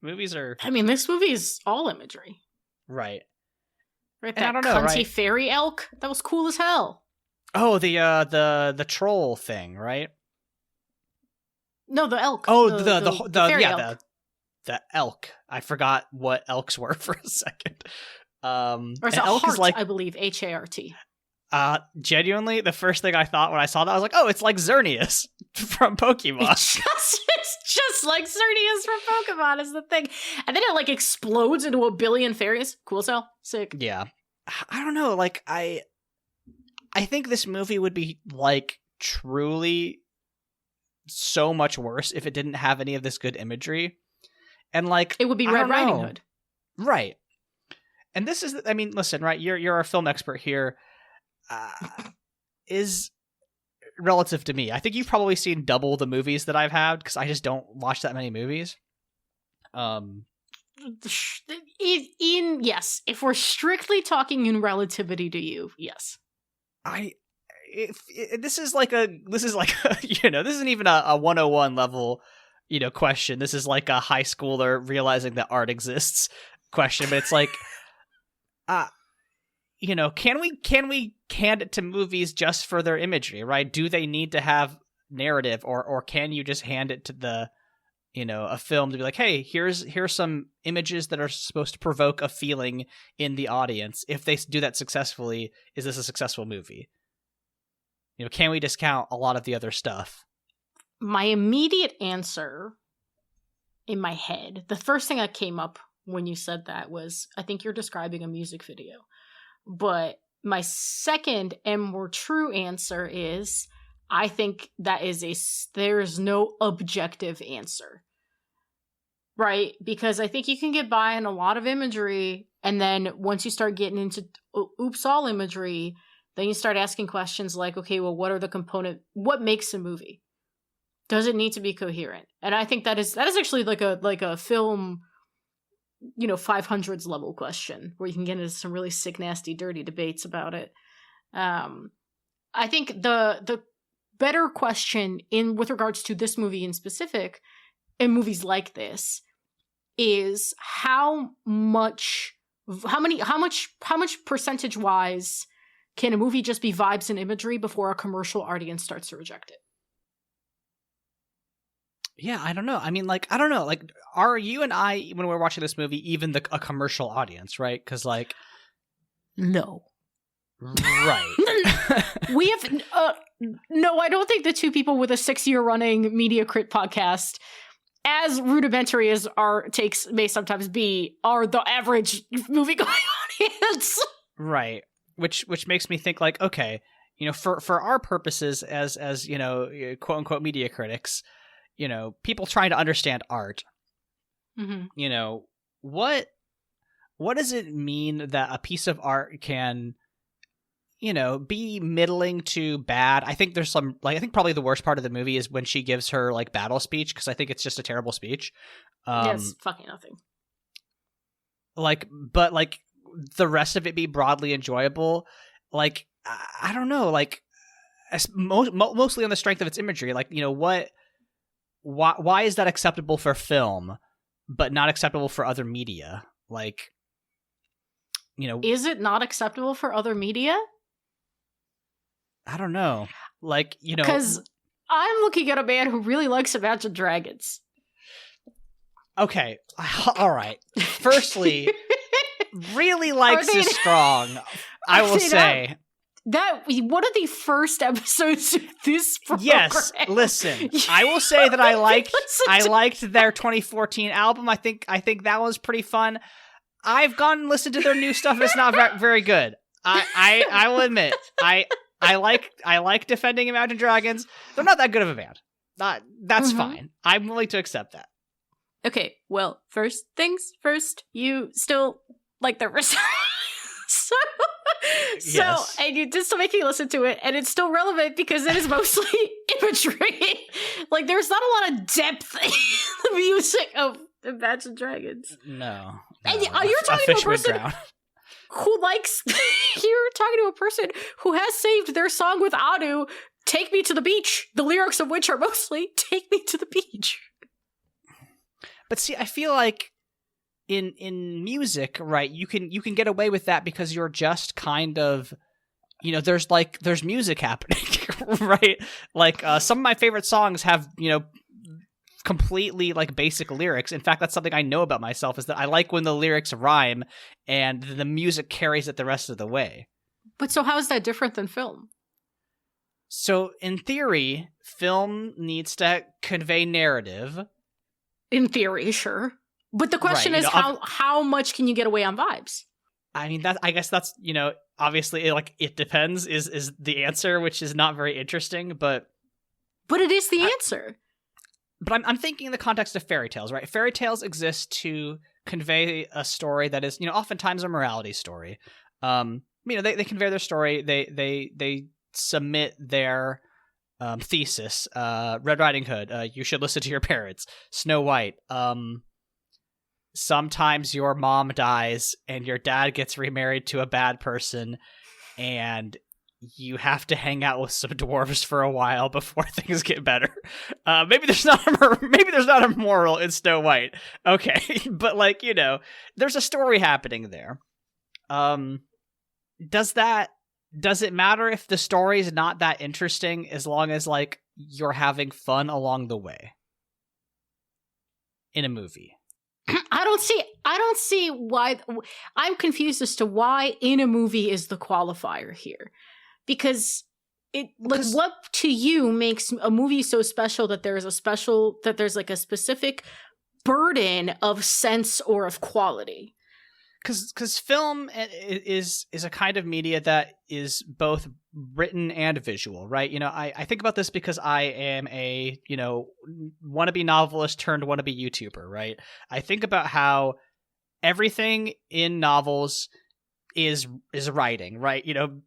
Movies are. I mean, this movie is all imagery, right? Right, that cunty fairy elk, that was cool as hell. Oh, the troll thing, right? No, the elk. Oh, the elk. I forgot what elks were for a second. Or it's a elk, heart, I believe, HART. Genuinely, the first thing I thought when I saw that, I was like, oh, it's like Xerneas from Pokemon. It's just like Xerneas from Pokemon is the thing. And then it like explodes into a billion fairies. Cool as hell. Sick. Yeah. I don't know, like I think this movie would be like truly so much worse if it didn't have any of this good imagery. And like it would be Red Riding Hood. Right. And this is, I mean, listen, right, you're a film expert here. Is relative to me. I think you've probably seen double the movies that I've had because I just don't watch that many movies. Yes, if we're strictly talking in relativity to you, yes. This is like a this isn't even a 101 level question. This is like a high schooler realizing that art exists question, but it's like can we hand it to movies just for their imagery, right? Do they need to have narrative, or can you just hand it to the a film to be like, hey, here's some images that are supposed to provoke a feeling in the audience. If they do that successfully, is this a successful movie? Can we discount a lot of the other stuff? My immediate answer in my head, the first thing that came up when you said that was, I think you're describing a music video. But my second and more true answer is, I think that there's no objective answer, right? Because I think you can get by on a lot of imagery, and then once you start getting into oops all imagery, then you start asking questions like, okay, well, what makes a movie? Does it need to be coherent? And I think that is actually like a film 500s level question where you can get into some really sick, nasty, dirty debates about it. I think the better question with regards to this movie in specific, and movies like this, is how much percentage wise can a movie just be vibes and imagery before a commercial audience starts to reject it? Yeah, I don't know. I mean, like, I don't know. Like, are you and I, when we're watching this movie, even a commercial audience, right? Because, like... No. Right. We have... no, I don't think the two people with a 6-year running Media Crit podcast, as rudimentary as our takes may sometimes be, are the average movie-going audience. Right. Which makes me think, like, okay, for our purposes as quote-unquote media critics... people trying to understand art, what does it mean that a piece of art can, be middling to bad? I think there's some, like, I think probably the worst part of the movie is when she gives her, like, battle speech, because I think it's just a terrible speech. It's fucking nothing. Like, but, like, the rest of it be broadly enjoyable. Like, I don't know, like, mostly on the strength of its imagery. Like, you know, why is that acceptable for film, but not acceptable for other media? Like, you know, is it not acceptable for other media? I don't know. Like, you know, because I'm looking at a man who really likes Imagine Dragons. Okay, all right. Firstly, really likes is strong. I will say that one of the first episodes of this program. Yes, listen. I will say that I liked their 2014 album. I think that was pretty fun. I've gone and listened to their new stuff. It's not very good. I will admit. I like defending Imagine Dragons. They're not that good of a band. That's fine. I'm willing to accept that. Okay, well, first things first, you still like their so yes. And you just still make me listen to it, and it's still relevant because it is mostly imagery. Like, there's not a lot of depth in the music of Imagine Dragons. No. And you're talking to a person who likes you're talking to a person who has saved their song with Anu, Take Me to the Beach, the lyrics of which are mostly Take Me to the Beach. But see, I feel like in music, right, you can get away with that because you're just kind of, you know, there's music happening, right? Like some of my favorite songs have, you know, completely like basic lyrics. In fact, that's something I know about myself, is that I like when the lyrics rhyme and the music carries it the rest of the way. But so how is that different than film? So in theory, film needs to convey narrative. In theory, sure. But the question is, how much can you get away on vibes? I mean, I guess that's, you know, obviously, it depends is the answer, which is not very interesting, but it is the answer. But I'm thinking in the context of fairy tales, right? Fairy tales exist to convey a story that is, you know, oftentimes a morality story. You know, they convey their story. They submit their thesis. Red Riding Hood. You should listen to your parents. Snow White. Sometimes your mom dies and your dad gets remarried to a bad person, and you have to hang out with some dwarves for a while before things get better. Maybe there's not a moral in Snow White. Okay, but like, you know, there's a story happening there. Does it matter if the story is not that interesting as long as like you're having fun along the way in a movie? I don't see why. I'm confused as to why in a movie is the qualifier here. Because what to you makes a movie so special that there's like a specific burden of sense or of quality? Because film is a kind of media that is both written and visual, right? You know, I think about this because I am a, you know, wannabe novelist turned wannabe YouTuber, right? I think about how everything in novels is writing, right? You know,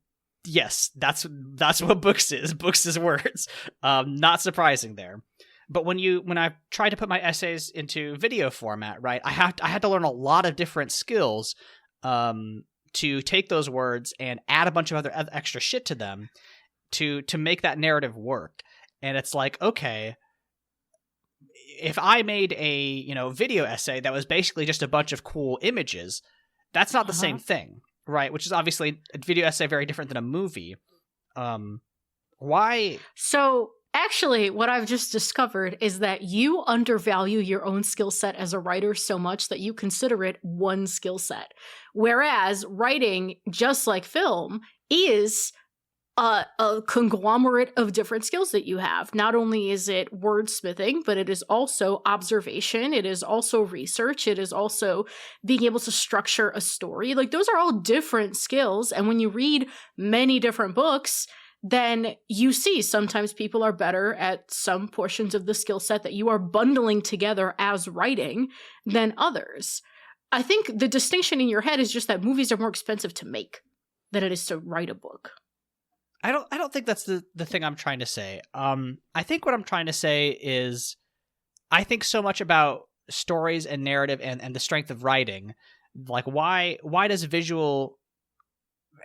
yes, that's what books is. Books is words. Not surprising there. But when I tried to put my essays into video format, right, I had to learn a lot of different skills to take those words and add a bunch of other extra shit to them to make that narrative work. And it's like, okay, if I made a, you know, video essay that was basically just a bunch of cool images, that's not the same thing, right? Which is obviously a video essay very different than a movie. Why? So actually, what I've just discovered is that you undervalue your own skill set as a writer so much that you consider it one skill set. Whereas writing, just like film, is a conglomerate of different skills that you have. Not only is it wordsmithing, but it is also observation. It is also research. It is also being able to structure a story. Like, those are all different skills. And when you read many different books, then you see sometimes people are better at some portions of the skill set that you are bundling together as writing than others. I think the distinction in your head is just that movies are more expensive to make than it is to write a book. I don't think that's the thing I'm trying to say. I think what I'm trying to say is I think so much about stories and narrative and the strength of writing. Like, why does visual...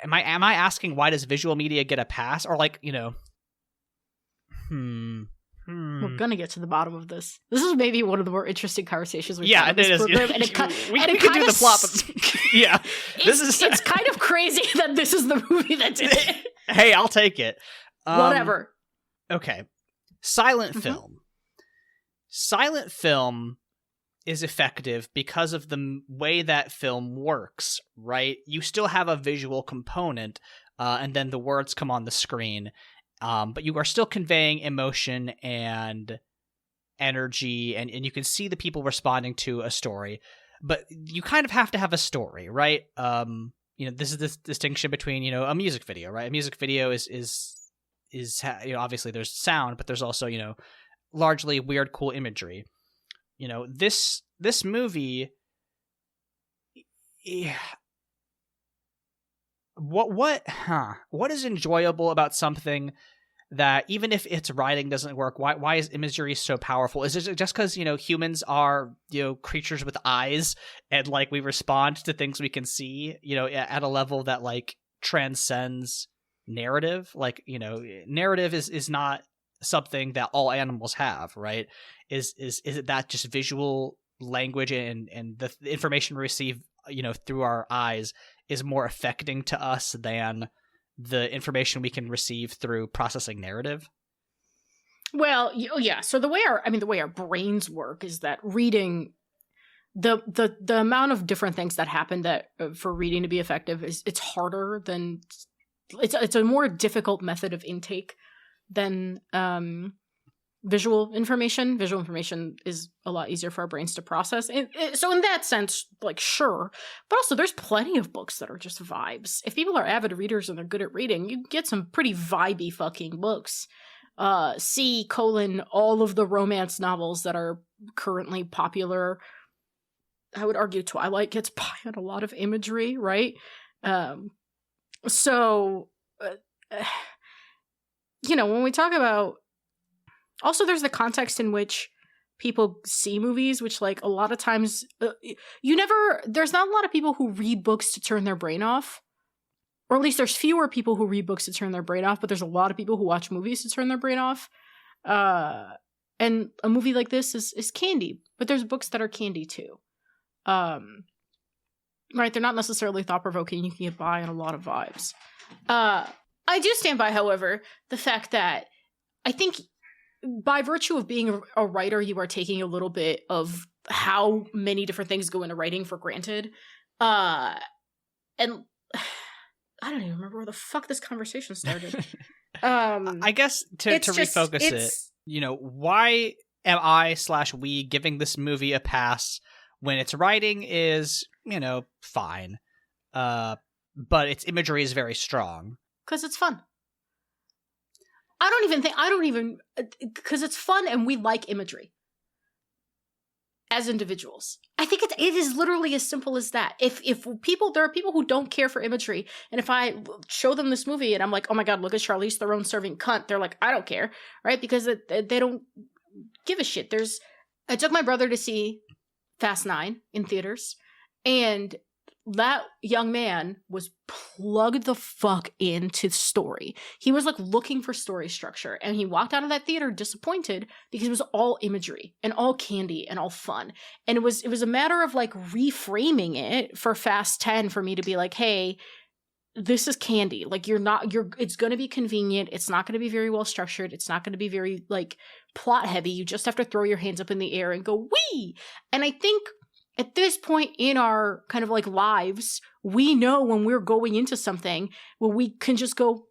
Am I asking why does visual media get a pass? Or like, you know, We're gonna get to the bottom of this. This is maybe one of the more interesting conversations we've had on this is. program. And we can do the plot, but yeah, it's kind of crazy that this is the movie that did it. Hey, I'll take it. Whatever. Okay, silent film. Silent film is effective because of the way that film works, right? You still have a visual component, and then the words come on the screen. But you are still conveying emotion and energy, and you can see the people responding to a story. But you kind of have to have a story, right? This is this distinction between, a music video, right? A music video is obviously there's sound, but there's also, largely weird, cool imagery. This movie, what is enjoyable about something that, even if its writing doesn't work, why is imagery so powerful? Is it just because humans are creatures with eyes, and like we respond to things we can see at a level that like transcends narrative? Like narrative is not something that all animals have, right? Is it that just visual language and the information we receive through our eyes is more affecting to us than the information we can receive through processing narrative? Well, yeah. So the way our brains work is that reading, the amount of different things that happen that for reading to be effective it's harder than it's a more difficult method of intake than visual information. Visual information is a lot easier for our brains to process. So in that sense, like, sure. But also, there's plenty of books that are just vibes. If people are avid readers and they're good at reading, you can get some pretty vibey fucking books. All of the romance novels that are currently popular. I would argue Twilight gets by on a lot of imagery, right? When we talk about... Also, there's the context in which people see movies, which, like, a lot of times... there's not a lot of people who read books to turn their brain off. Or at least there's fewer people who read books to turn their brain off, but there's a lot of people who watch movies to turn their brain off. And a movie like this is candy, but there's books that are candy, too. Right, they're not necessarily thought-provoking. You can get by on a lot of vibes. I do stand by, however, the fact that I think by virtue of being a writer, you are taking a little bit of how many different things go into writing for granted. And I don't even remember where the fuck this conversation started. I guess to refocus it, why am I/we giving this movie a pass when its writing is, fine, but its imagery is very strong? Because it's fun. Because it's fun and we like imagery as individuals. I think it is literally as simple as that. There are people who don't care for imagery, and if I show them this movie and I'm like, oh my god, look at Charlize Theron serving cunt, they're like, I don't care, right? Because they don't give a shit. I took my brother to see Fast 9 in theaters, and that young man was plugged the fuck into story. He was like looking for story structure, and he walked out of that theater disappointed because it was all imagery and all candy and all fun. And it was a matter of like reframing it for Fast 10 for me to be like, hey, this is candy. Like, it's going to be convenient. It's not going to be very well structured. It's not going to be very like plot heavy. You just have to throw your hands up in the air and go, wee. And I think at this point in our kind of like lives, we know when we're going into something where we can just go,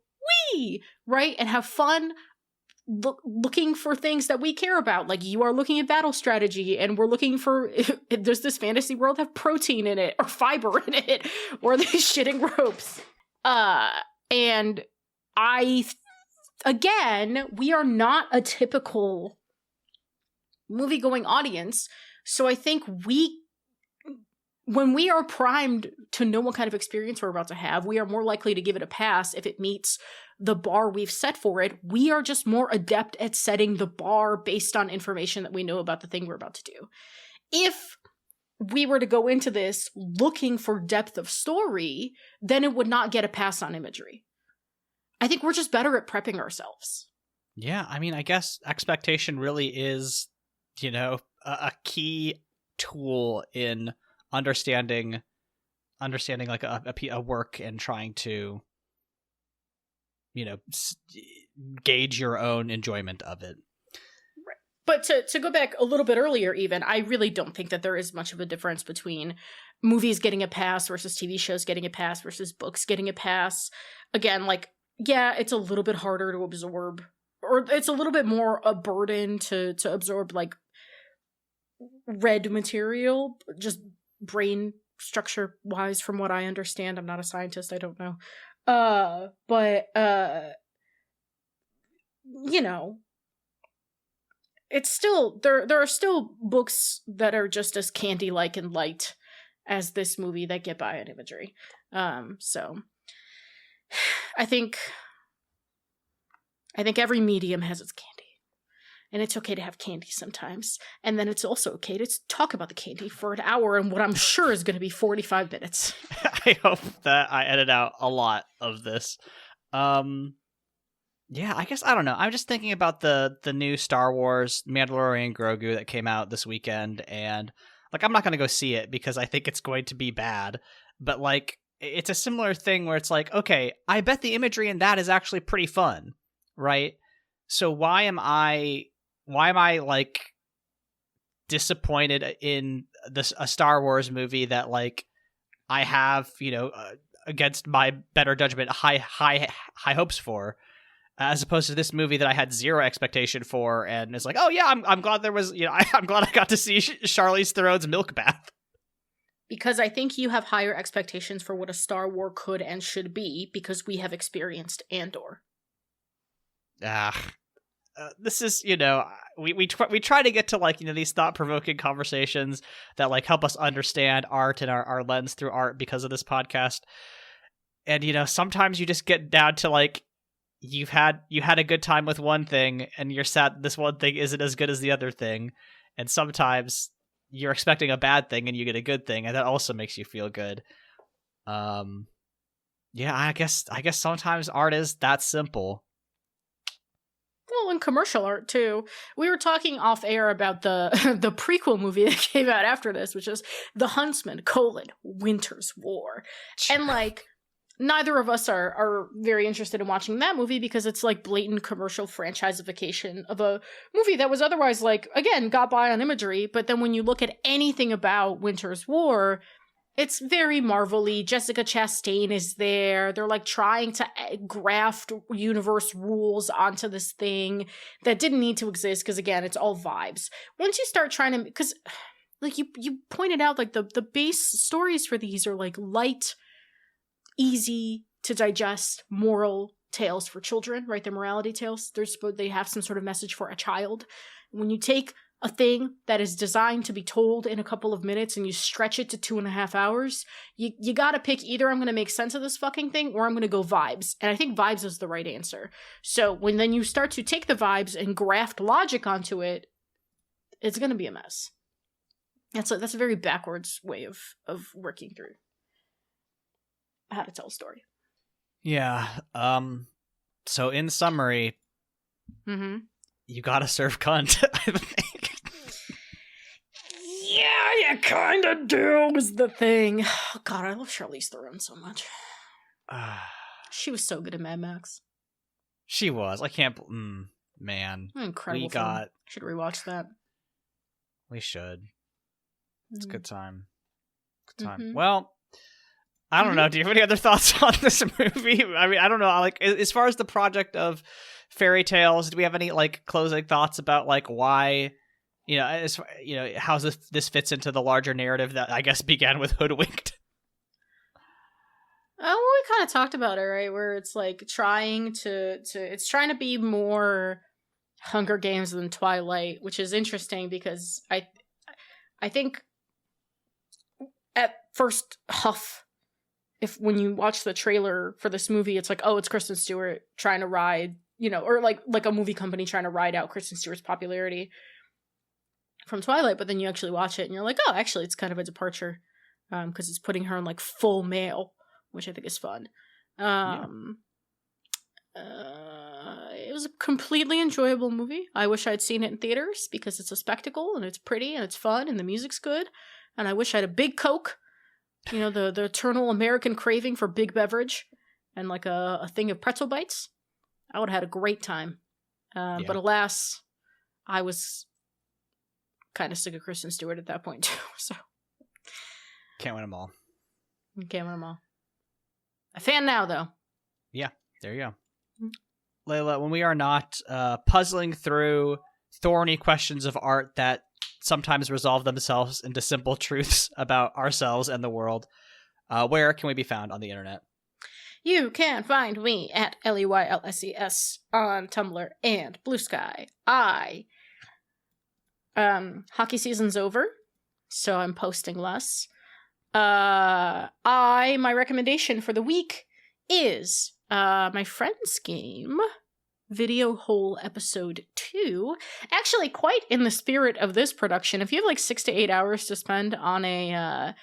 wee, right? And have fun looking for things that we care about. Like, you are looking at battle strategy, and we're looking for, does this fantasy world have protein in it or fiber in it? Or are they shitting ropes? And again, we are not a typical movie-going audience. So I think when we are primed to know what kind of experience we're about to have, we are more likely to give it a pass if it meets the bar we've set for it. We are just more adept at setting the bar based on information that we know about the thing we're about to do. If we were to go into this looking for depth of story, then it would not get a pass on imagery. I think we're just better at prepping ourselves. Yeah, I mean, I guess expectation really is, a key tool in understanding like a work and trying to, gauge your own enjoyment of it. Right. But to go back a little bit earlier, even, I really don't think that there is much of a difference between movies getting a pass versus TV shows getting a pass versus books getting a pass. Again, like, yeah, it's a little bit harder to absorb, or it's a little bit more a burden to absorb, like, read material, just brain structure wise, from what I understand. I'm not a scientist, I don't know. But it's still there are still books that are just as candy like and light as this movie that get by on Imagery. So I think every medium has its candy. And it's okay to have candy sometimes. And then it's also okay to talk about the candy for an hour and what I'm sure is going to be 45 minutes. I hope that I edit out a lot of this. Yeah, I guess, I don't know. I'm just thinking about the new Star Wars Mandalorian Grogu that came out this weekend. And, like, I'm not going to go see it because I think it's going to be bad. But, like, it's a similar thing where it's like, okay, I bet the imagery in that is actually pretty fun, right? So why am I like disappointed in a Star Wars movie that, like, I have, against my better judgment, high hopes for, as opposed to this movie that I had zero expectation for, and it's like, oh yeah, I'm glad there was, I'm glad I got to see Charlize Theron's milk bath. Because I think you have higher expectations for what a Star Wars could and should be, because we have experienced Andor. This is, we try to get to, like, these thought-provoking conversations that, like, help us understand art and our lens through art because of this podcast. And, sometimes you just get down to, like, you had a good time with one thing and you're sad this one thing isn't as good as the other thing. And sometimes you're expecting a bad thing and you get a good thing, and that also makes you feel good. Yeah, I guess sometimes art is that simple. Well, and commercial art too. We were talking off air about the the prequel movie that came out after this, which is The Huntsman: Winter's War. And, like, neither of us are very interested in watching that movie because it's, like, blatant commercial franchisification of a movie that was otherwise, like, again, got by on Imagery. But then when you look at anything about Winter's War, it's very Marvel-y. Jessica Chastain is there. They're, like, trying to graft universe rules onto this thing that didn't need to exist because, again, it's all vibes. Once you start trying to... Because, like, you pointed out, like, the base stories for these are, like, light, easy to digest, moral tales for children, right? They're morality tales. They have some sort of message for a child. When you take a thing that is designed to be told in a couple of minutes and you stretch it to 2.5 hours, you gotta pick either I'm gonna make sense of this fucking thing or I'm gonna go vibes. And I think vibes is the right answer. So when then you start to take the vibes and graft logic onto it, it's gonna be a mess. That's a very backwards way of working through how to tell a story. Yeah. So in summary, you gotta serve cunt, I think. Yeah, you kind of do, is the thing. Oh, God, I love Charlize Theron so much. She was so good in Mad Max. She was. I can't... man. Incredible film. Should rewatch that. We should. It's a good time. Good time. Well, I don't know. Do you have any other thoughts on this movie? I mean, I don't know. Like, as far as the project of fairy tales, do we have any, like, closing thoughts about, like, why... how this fits into the larger narrative that I guess began with Hoodwinked. Oh, well, we kind of talked about it, right? Where it's, like, trying to be more Hunger Games than Twilight, which is interesting because I think at first huff, when you watch the trailer for this movie, it's like, oh, it's Kristen Stewart trying to ride, or like a movie company trying to ride out Kristen Stewart's popularity from Twilight, but then you actually watch it and you're like, oh, actually it's kind of a departure, because it's putting her in, like, full male, which I think is fun. it was a completely enjoyable movie. I wish I'd seen it in theaters because it's a spectacle and it's pretty and it's fun and the music's good. And I wish I had a big Coke, you know, the eternal American craving for big beverage and like a thing of pretzel bites. I would have had a great time. But alas, I was kind of sick of Kristen Stewart at that point too. So can't win them all. Can't win them all. A fan now, though. Yeah, there you go. Leyla, when we are not puzzling through thorny questions of art that sometimes resolve themselves into simple truths about ourselves and the world, where can we be found on the internet? You can find me at LEYLSES on Tumblr and Blue Sky. Hockey season's over, so I'm posting less. My recommendation for the week is my friend's game, Video Hole Episode 2. Actually, quite in the spirit of this production, if you have like 6 to 8 hours to spend on a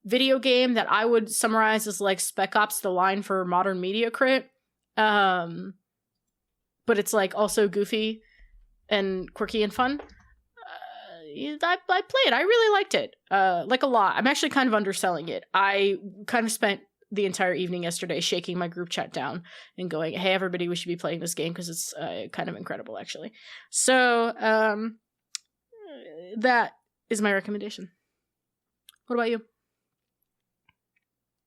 video game that I would summarize as like Spec Ops: The Line for modern media crit, but it's like also goofy and quirky and fun. I played it. I really liked it. Like a lot. I'm actually kind of underselling it. I kind of spent the entire evening yesterday shaking my group chat down and going, hey, everybody, we should be playing this game because it's kind of incredible, actually. So, that is my recommendation. What about you?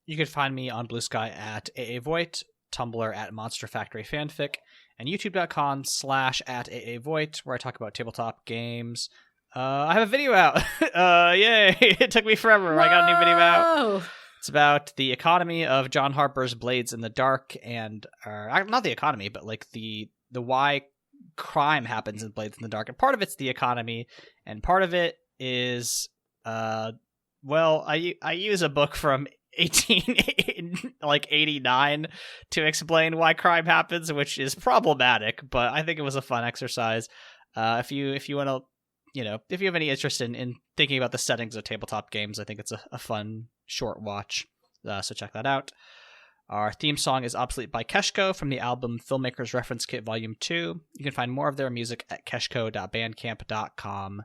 You can find me on Blue Sky at AAVoit, Tumblr at Monster Factory Fanfic, and youtube.com/@AAVoit, where I talk about tabletop games. I have a video out. Yay! It took me forever. Whoa! I got a new video out. It's about the economy of John Harper's Blades in the Dark, and not the economy, but like the why crime happens in Blades in the Dark. And part of it's the economy, and part of it is I use a book from 1889 to explain why crime happens, which is problematic, but I think it was a fun exercise. If you want to, if you have any interest in thinking about the settings of tabletop games, I think it's a fun short watch. So check that out. Our theme song is Obsolete by Keshko from the album Filmmakers Reference Kit Volume 2. You can find more of their music at keshko.bandcamp.com.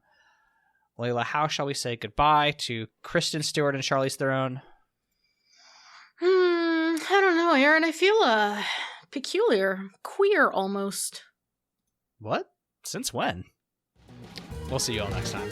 Leyla, how shall we say goodbye to Kristen Stewart and Charlize Theron? I don't know, Aaron. I feel peculiar, queer almost. What? Since when? We'll see you all next time.